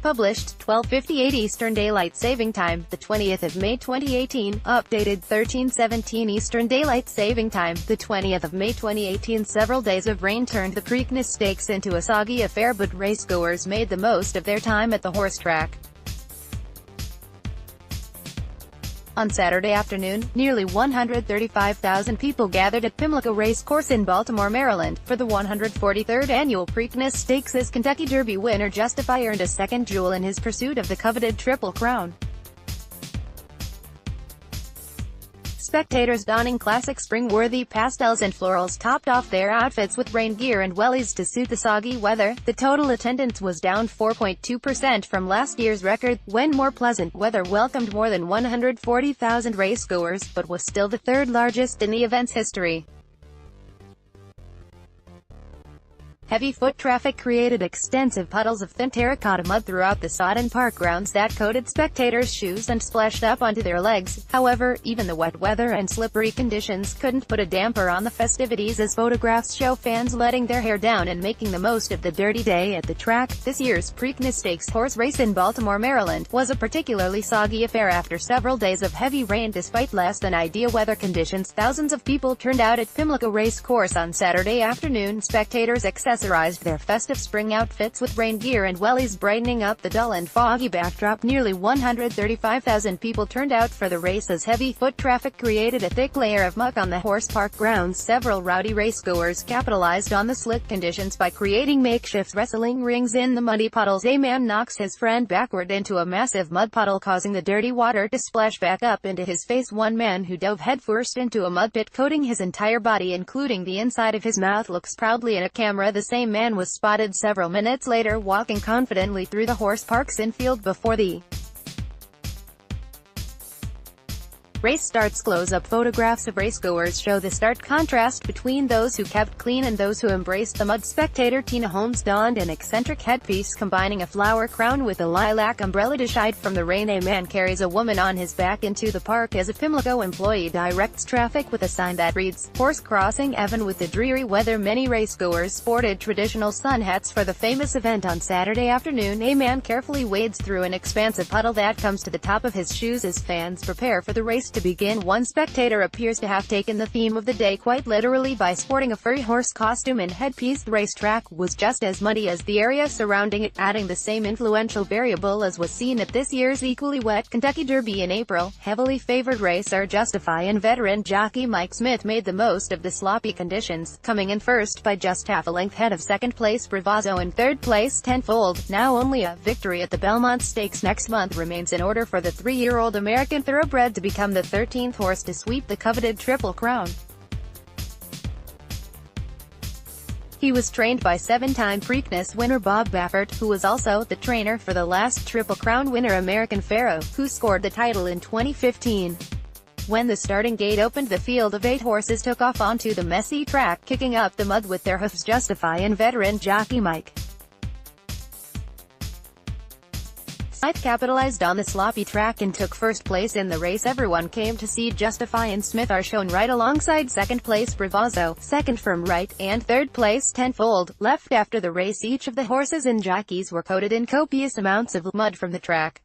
Published, 12:58 Eastern Daylight Saving Time, the 20th of May 2018. Updated, 13:17 Eastern Daylight Saving Time, the 20th of May 2018. Several days of rain turned the Preakness Stakes into a soggy affair, but racegoers made the most of their time at the horse track. On Saturday afternoon, nearly 135,000 people gathered at Pimlico Race Course in Baltimore, Maryland, for the 143rd annual Preakness Stakes as Kentucky Derby winner Justify earned a second jewel in his pursuit of the coveted Triple Crown. Spectators donning classic spring-worthy pastels and florals topped off their outfits with rain gear and wellies to suit the soggy weather. The total attendance was down 4.2% from last year's record, when more pleasant weather welcomed more than 140,000 racegoers, but was still the third largest in the event's history. Heavy foot traffic created extensive puddles of thin terracotta mud throughout the sodden park grounds that coated spectators' shoes and splashed up onto their legs. However, even the wet weather and slippery conditions couldn't put a damper on the festivities, as photographs show fans letting their hair down and making the most of the dirty day at the track. This year's Preakness Stakes horse race in Baltimore, Maryland, was a particularly soggy affair after several days of heavy rain. Despite less than ideal weather conditions, thousands of people turned out at Pimlico Race Course on Saturday afternoon. Spectators accessorized their festive spring outfits with rain gear and wellies, brightening up the dull and foggy backdrop. Nearly 135,000 people turned out for the race as heavy foot traffic created a thick layer of muck on the horse park grounds. Several rowdy racegoers capitalized on the slick conditions by creating makeshift wrestling rings in the muddy puddles. A man knocks his friend backward into a massive mud puddle, causing the dirty water to splash back up into his face. One man who dove headfirst into a mud pit, coating his entire body including the inside of his mouth, looks proudly in a camera. The same man was spotted several minutes later walking confidently through the horse park's infield before the race starts. Close-up photographs of racegoers show the stark contrast between those who kept clean and those who embraced the mud. Spectator Tina Holmes donned an eccentric headpiece combining a flower crown with a lilac umbrella to hide from the rain. A man carries a woman on his back into the park as a Pimlico employee directs traffic with a sign that reads, "Horse Crossing." Even with the dreary weather, many racegoers sported traditional sun hats for the famous event. On Saturday afternoon, a man carefully wades through an expansive puddle that comes to the top of his shoes as fans prepare for the race to begin. One spectator appears to have taken the theme of the day quite literally by sporting a furry horse costume and headpiece. The racetrack was just as muddy as the area surrounding it, adding the same influential variable as was seen at this year's equally wet Kentucky Derby in April. Heavily favored racer Justify and veteran jockey Mike Smith made the most of the sloppy conditions, coming in first by just half a length head of second place Bravazzo and third place Tenfold. Now only a victory at the Belmont Stakes next month remains in order for the 3-year-old American thoroughbred to become the 13th horse to sweep the coveted Triple Crown. He was trained by 7-time Preakness winner Bob Baffert, who was also the trainer for the last Triple Crown winner American Pharoah, who scored the title in 2015. When the starting gate opened, the field of 8 horses took off onto the messy track, kicking up the mud with their hoofs. Justify and veteran jockey Mike Smith capitalized on the sloppy track and took first place in the race. Everyone came to see Justify and Smith are shown right alongside second place Bravazzo, second from right, and third place Tenfold, left. After the race, each of the horses and jockeys were coated in copious amounts of mud from the track.